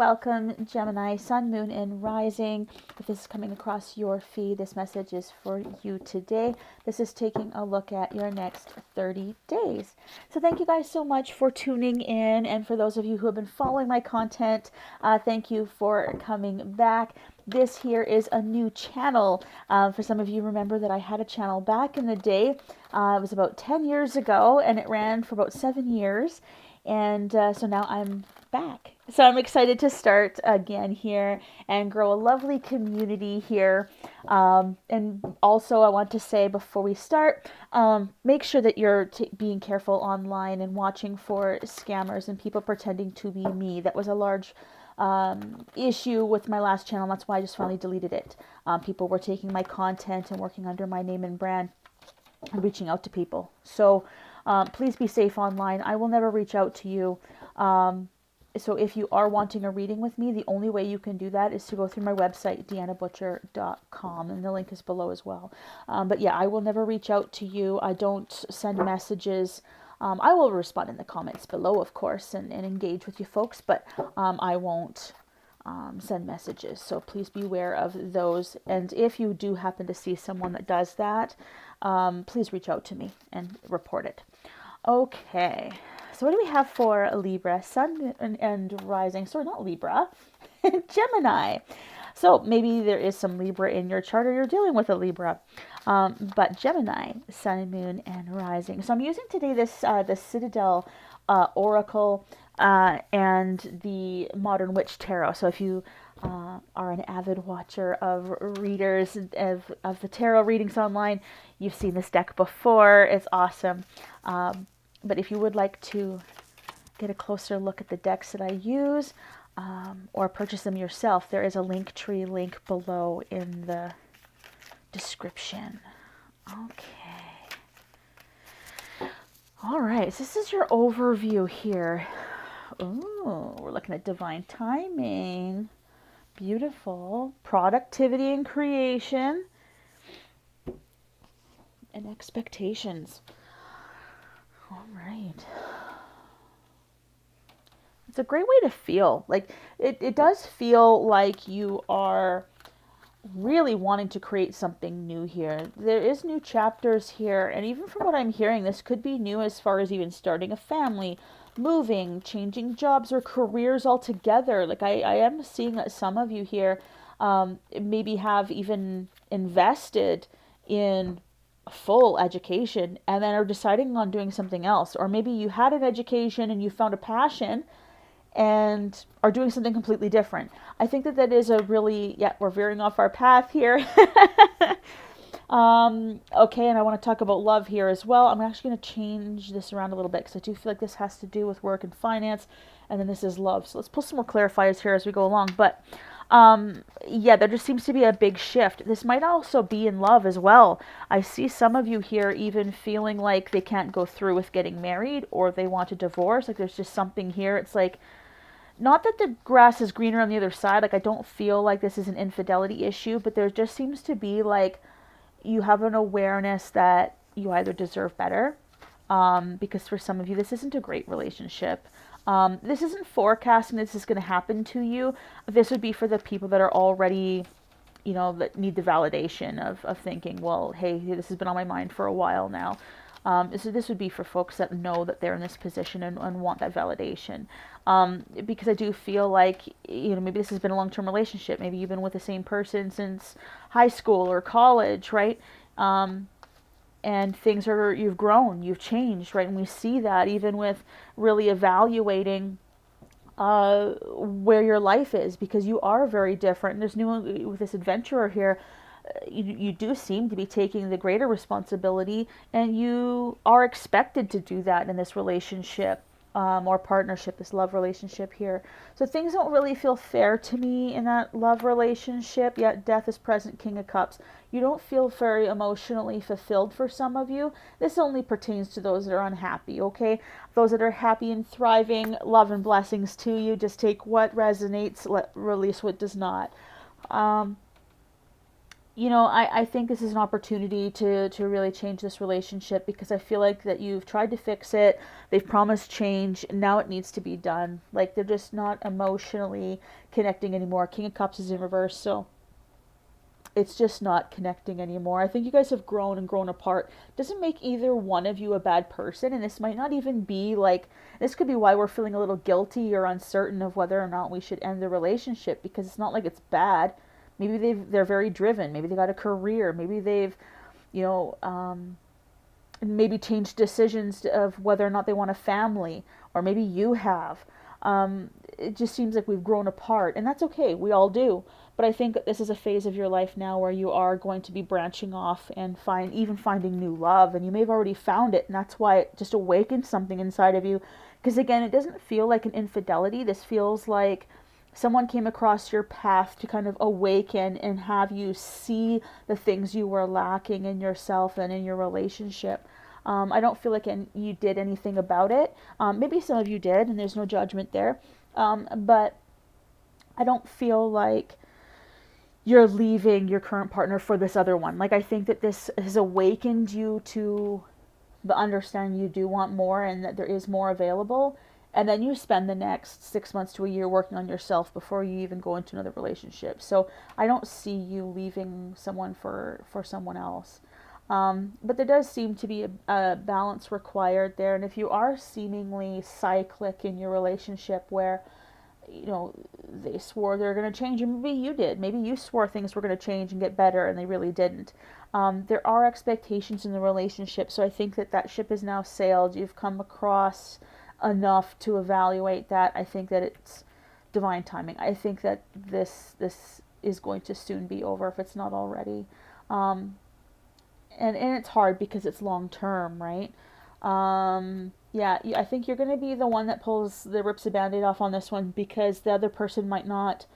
welcome, Gemini, Sun, Moon, and Rising. If this is coming across your feed, this message is for you today. This is taking a look at your next 30 days. So thank you guys so much for tuning in. And for those of you who have been following my content, thank you for coming back. This here is a new channel. For some of you, remember that I had a channel back in the day. It was about 10 years ago, and it ran for about 7 years. And so now I'm back. So I'm excited to start again here and grow a lovely community here. And also I want to say before we start, make sure that you're being careful online and watching for scammers and people pretending to be me. That was a large issue with my last channel. That's why I just finally deleted it. People were taking my content and working under my name and brand and reaching out to people. So please be safe online. I will never reach out to you. So if you are wanting a reading with me, the only way you can do that is to go through my website, deannabutcher.com, and the link is below as well. But yeah, I will never reach out to you. I don't send messages. I will respond in the comments below, of course, and engage with you folks, but I won't send messages. So please beware of those. And if you do happen to see someone that does that, please reach out to me and report it. Okay. So what do we have for Libra, Sun and Rising? Sorry, not Libra, Gemini. So maybe there is some Libra in your chart or you're dealing with a Libra. But Gemini, Sun, Moon, and Rising. So I'm using today this the Citadel Oracle and the Modern Witch Tarot. So if you are an avid watcher of readers of the tarot readings online, you've seen this deck before. It's awesome. But if you would like to get a closer look at the decks that I use or purchase them yourself, there is a Linktree link below in the description. Okay. All right, so this is your overview here. Ooh, we're looking at divine timing. Beautiful. Productivity and creation. And expectations. All right. It's a great way to feel. Like, it does feel like you are really wanting to create something new here. There is new chapters here, and even from what I'm hearing, this could be new as far as even starting a family, moving, changing jobs or careers altogether. Like, I am seeing that some of you here maybe have even invested in full education and then are deciding on doing something else. Or maybe you had an education and you found a passion and are doing something completely different. I think that is a really, we're veering off our path here. Okay, and I want to talk about love here as well. I'm actually going to change this around a little bit because I do feel like this has to do with work and finance, and then this is love. So let's pull some more clarifiers here as we go along. But there just seems to be a big shift. This might also be in love as well. I see some of you here even feeling like they can't go through with getting married or they want a divorce. Like there's just something here. It's like, not that the grass is greener on the other side. Like I don't feel like this is an infidelity issue, but there just seems to be like you have an awareness that you either deserve better, because for some of you, this isn't a great relationship. This isn't forecasting this is going to happen to you. This would be for the people that are already, that need the validation of thinking, well, hey, this has been on my mind for a while now. So this would be for folks that know that they're in this position and want that validation. Because I do feel like, maybe this has been a long-term relationship. Maybe you've been with the same person since high school or college, right? And you've grown, you've changed, right? And we see that even with really evaluating where your life is, because you are very different. And there's with this adventurer here, you do seem to be taking the greater responsibility, and you are expected to do that in this relationship or partnership, this love relationship here. So things don't really feel fair to me in that love relationship, yet death is present, King of Cups. You don't feel very emotionally fulfilled for some of you. This only pertains to those that are unhappy, okay? Those that are happy and thriving, love and blessings to you. Just take what resonates, release what does not. you know, I think this is an opportunity to really change this relationship, because I feel like that you've tried to fix it. They've promised change, and now it needs to be done. Like, they're just not emotionally connecting anymore. King of Cups is in reverse, so it's just not connecting anymore. I think you guys have grown and grown apart. Doesn't make either one of you a bad person, and this might not even be like, this could be why we're feeling a little guilty or uncertain of whether or not we should end the relationship, because it's not like it's bad. Maybe they're very driven. Maybe they got a career. Maybe they've, you know, maybe changed decisions of whether or not they want a family, or maybe you have. It just seems like we've grown apart, and that's okay. We all do. But I think this is a phase of your life now where you are going to be branching off and finding new love, and you may have already found it, and that's why it just awakened something inside of you. Because again, it doesn't feel like an infidelity. This feels like someone came across your path to kind of awaken and have you see the things you were lacking in yourself and in your relationship. I don't feel like you did anything about it. Maybe some of you did, and there's no judgment there. But I don't feel like you're leaving your current partner for this other one. Like, I think that this has awakened you to the understanding you do want more and that there is more available. And then you spend the next 6 months to a year working on yourself before you even go into another relationship. So I don't see you leaving someone for someone else. But there does seem to be a balance required there. And if you are seemingly cyclic in your relationship where, you know, they swore they're going to change, and maybe you did. Maybe you swore things were going to change and get better, and they really didn't. There are expectations in the relationship, so I think that ship is now sailed. You've come across enough to evaluate that. I think that it's divine timing. I think that this is going to soon be over if it's not already. And it's hard because it's long term, right? Yeah, I think you're going to be the one that rips the band-aid off on this one, because the other person might not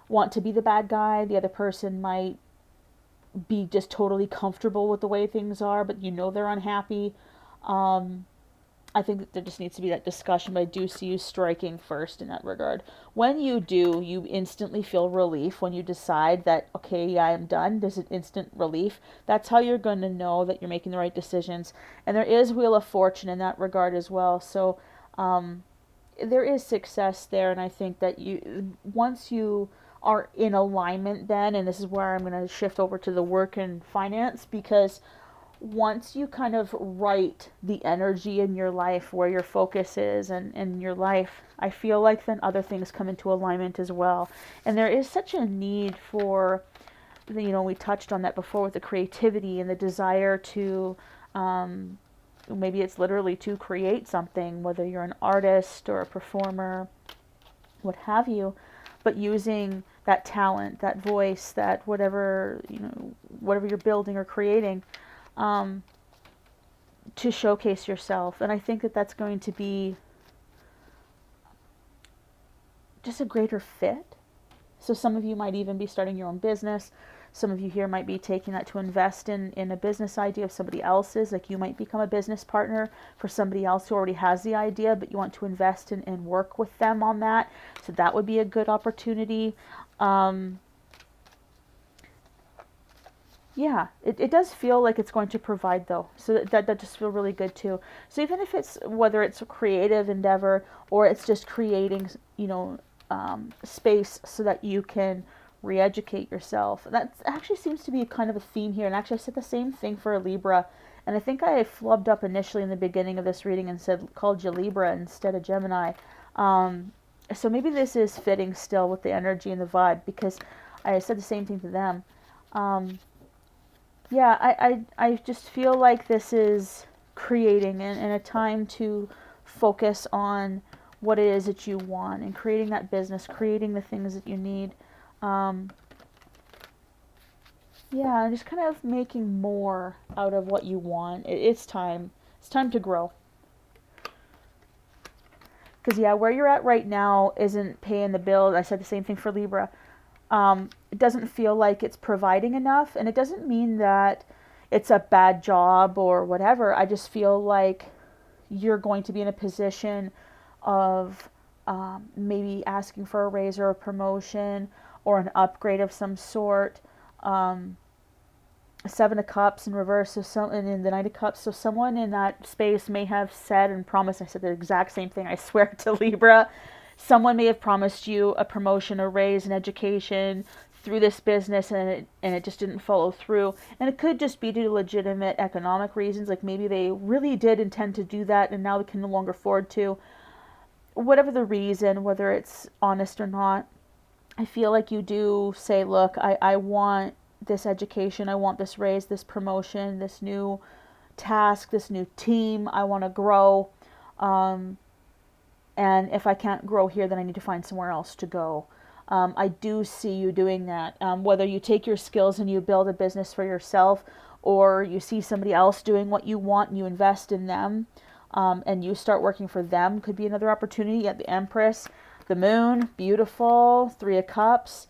want to be the bad guy. The other person might be just totally comfortable with the way things are, but you know they're unhappy. I think that there just needs to be that discussion, but I do see you striking first in that regard. When you do, you instantly feel relief when you decide that, okay, yeah, I'm done. There's an instant relief. That's how you're going to know that you're making the right decisions. And there is Wheel of Fortune in that regard as well. So there is success there, and I think that once you are in alignment then, and this is where I'm going to shift over to the work and finance, because once you kind of right the energy in your life, where your focus is and in your life, I feel like then other things come into alignment as well. And there is such a need for, you know, we touched on that before with the creativity and the desire to, maybe it's literally to create something, whether you're an artist or a performer, what have you, but using that talent, that voice, that whatever, you know, whatever you're building or creating, to showcase yourself. And I think that that's going to be just a greater fit. So some of you might even be starting your own business. Some of you here might be taking that to invest in a business idea of somebody else's. Like, you might become a business partner for somebody else who already has the idea, but you want to invest in and work with them on that. So that would be a good opportunity. Yeah, it does feel like it's going to provide, though. So that just feel really good too. So even if it's, whether it's a creative endeavor or it's just creating, you know, space so that you can re-educate yourself. That actually seems to be kind of a theme here. And actually I said the same thing for a Libra. And I think I flubbed up initially in the beginning of this reading and called you Libra instead of Gemini. So maybe this is fitting still with the energy and the vibe, because I said the same thing to them. Yeah, I just feel like this is creating and a time to focus on what it is that you want and creating that business, creating the things that you need. Yeah, just kind of making more out of what you want. It's time. It's time to grow. Because, yeah, where you're at right now isn't paying the bills. I said the same thing for Libra. It doesn't feel like it's providing enough, and it doesn't mean that it's a bad job or whatever. I just feel like you're going to be in a position of maybe asking for a raise or a promotion or an upgrade of some sort. Seven of Cups in reverse, so and in the Knight of Cups. So someone in that space may have said and promised. I said the exact same thing, I swear, to Libra. Someone may have promised you a promotion, a raise, an education through this business, and it just didn't follow through. And it could just be due to legitimate economic reasons, like maybe they really did intend to do that and now they can no longer afford to. Whatever the reason, whether it's honest or not, I feel like you do say, look, I want this education, I want this raise, this promotion, this new task, this new team, I want to grow. And if I can't grow here, then I need to find somewhere else to go. I do see you doing that. Whether you take your skills and you build a business for yourself, or you see somebody else doing what you want and you invest in them, and you start working for them, could be another opportunity. At the Empress, the Moon, beautiful, Three of Cups.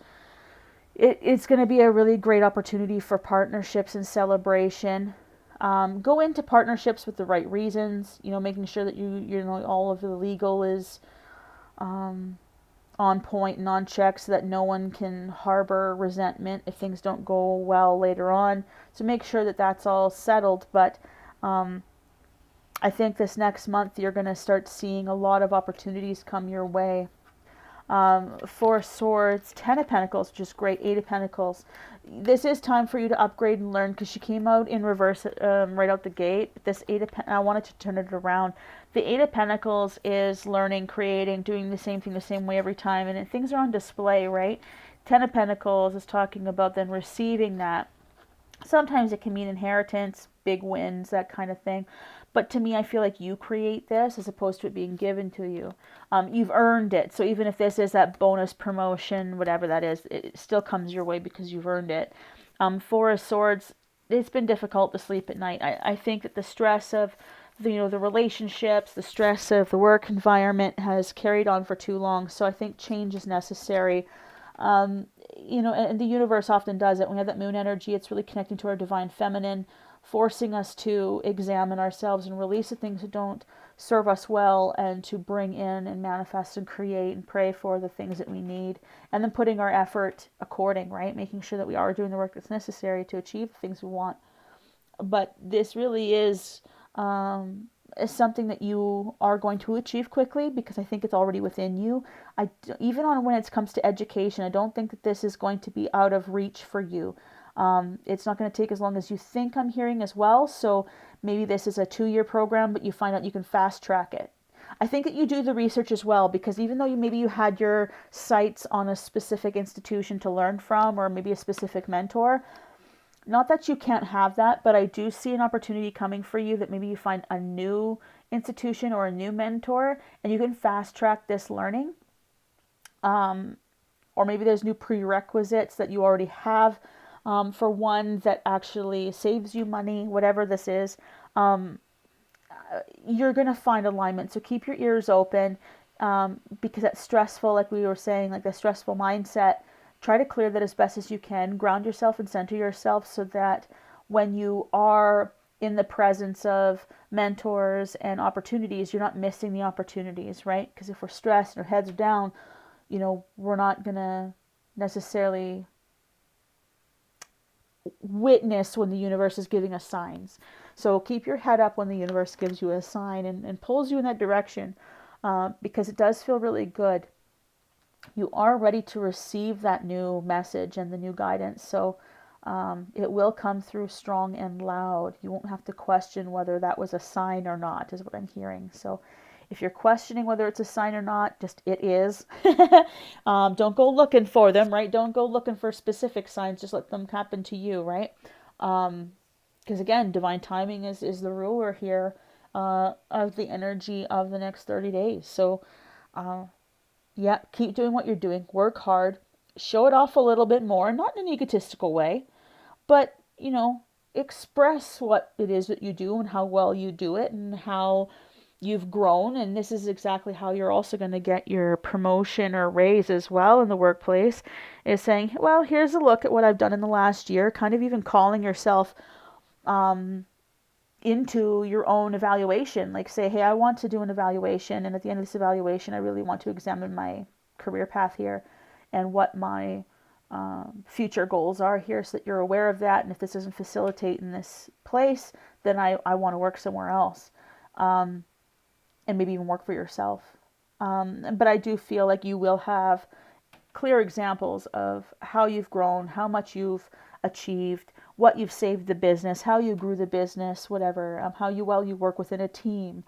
It's going to be a really great opportunity for partnerships and celebration. Go into partnerships with the right reasons, making sure that you know all of the legal is on point and on check, so that no one can harbor resentment if things don't go well later on. So make sure that that's all settled. But I think this next month you're going to start seeing a lot of opportunities come your way. Four of Swords, Ten of Pentacles, which is great, Eight of Pentacles. This is time for you to upgrade and learn, because she came out in reverse right out the gate. This I wanted to turn it around. The Eight of Pentacles is learning, creating, doing the same thing the same way every time, and things are on display, right? Ten of Pentacles is talking about then receiving that. Sometimes it can mean inheritance, big wins, that kind of thing. But to me, I feel like you create this as opposed to it being given to you. You've earned it. So even if this is that bonus promotion, whatever that is, it still comes your way because you've earned it. Four of Swords, it's been difficult to sleep at night. I think that the stress of the relationships, the stress of the work environment has carried on for too long. So I think change is necessary. And the universe often does it. When we have that moon energy, it's really connecting to our divine feminine, forcing us to examine ourselves and release the things that don't serve us well, and to bring in and manifest and create and pray for the things that we need, and then putting our effort according, right? Making sure that we are doing the work that's necessary to achieve the things we want. But this really is something that you are going to achieve quickly, because I think it's already within you. Even on when it comes to education, I don't think that this is going to be out of reach for you. It's not going to take as long as you think, I'm hearing as well. So maybe this is a 2-year program, but you find out you can fast track it. I think that you do the research as well, because even though maybe you had your sights on a specific institution to learn from, or maybe a specific mentor, not that you can't have that, but I do see an opportunity coming for you that maybe you find a new institution or a new mentor and you can fast track this learning. Or maybe there's new prerequisites that you already have for one that actually saves you money, whatever this is. You're going to find alignment. So keep your ears open, because that's stressful, like we were saying, like the stressful mindset. Try to clear that as best as you can. Ground yourself and center yourself, so that when you are in the presence of mentors and opportunities, you're not missing the opportunities, right? Because if we're stressed and our heads are down, we're not going to necessarily witness when the universe is giving us signs. So keep your head up when the universe gives you a sign and pulls you in that direction, because it does feel really good. You are ready to receive that new message and the new guidance. So it will come through strong and loud. You won't have to question whether that was a sign or not, is what I'm hearing. So if you're questioning whether it's a sign or not, just it is. Don't go looking for them, right? Don't go looking for specific signs. Just let them happen to you, right? Because again, divine timing is the ruler here of the energy of the next 30 days. So yeah, keep doing what you're doing. Work hard. Show it off a little bit more, not in an egotistical way, but, express what it is that you do and how well you do it and how you've grown. And this is exactly how you're also going to get your promotion or raise as well in the workplace, is saying, well, here's a look at what I've done in the last year, kind of even calling yourself into your own evaluation. Like say, hey, I want to do an evaluation, and at the end of this evaluation, I really want to examine my career path here and what my future goals are here, so that you're aware of that. And if this doesn't facilitate in this place, then I want to work somewhere else, and maybe even work for yourself. But I do feel like you will have clear examples of how you've grown, how much you've achieved, what you've saved the business, how you grew the business, whatever, how well you work within a team.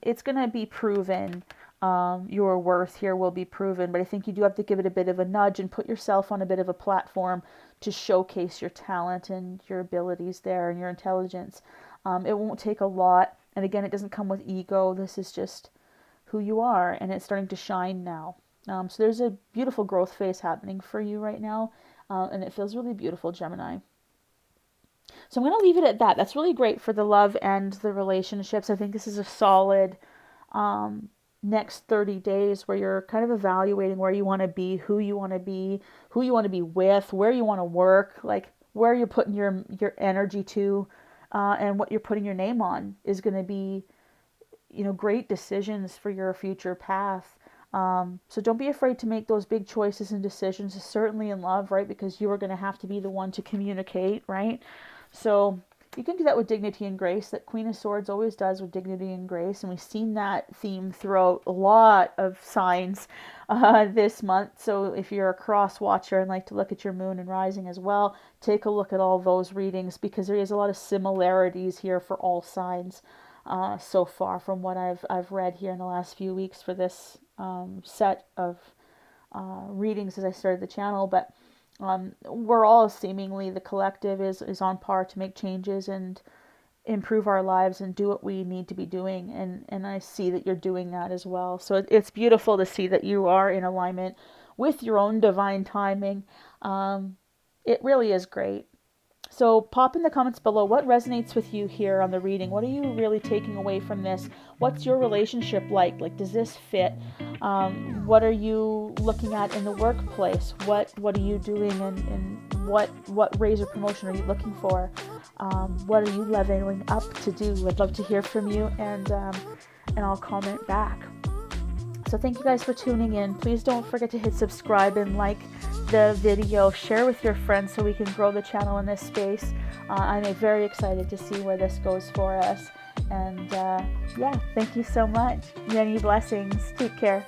It's going to be proven. Your worth here will be proven, but I think you do have to give it a bit of a nudge and put yourself on a bit of a platform to showcase your talent and your abilities there and your intelligence. It won't take a lot. And again, it doesn't come with ego. This is just who you are, and it's starting to shine now. So there's a beautiful growth phase happening for you right now, and it feels really beautiful, Gemini. So I'm going to leave it at that. That's really great for the love and the relationships. I think this is a solid next 30 days where you're kind of evaluating where you want to be, who you want to be, who you want to be with, where you want to work, like where you're putting your energy to, and what you're putting your name on is going to be, great decisions for your future path. So don't be afraid to make those big choices and decisions, certainly in love, right? Because you are going to have to be the one to communicate, right? So you can do that with dignity and grace, that Queen of Swords always does with dignity and grace. And we've seen that theme throughout a lot of signs this month. So if you're a cross watcher and like to look at your moon and rising as well, take a look at all those readings, because there is a lot of similarities here for all signs so far from what I've read here in the last few weeks for this set of readings as I started the channel. But we're all seemingly, the collective is on par to make changes and improve our lives and do what we need to be doing. And I see that you're doing that as well. So it's beautiful to see that you are in alignment with your own divine timing. It really is great. So pop in the comments below what resonates with you here on the reading. What are you really taking away from this? What's your relationship like? Like, does this fit? What are you looking at in the workplace? What are you doing, and what raise or promotion are you looking for? What are you leveling up to do? I'd love to hear from you, and I'll comment back. So thank you guys for tuning in. Please don't forget to hit subscribe and like the video. Share with your friends so we can grow the channel in this space. I'm very excited to see where this goes for us. And yeah, thank you so much. Many blessings. Take care.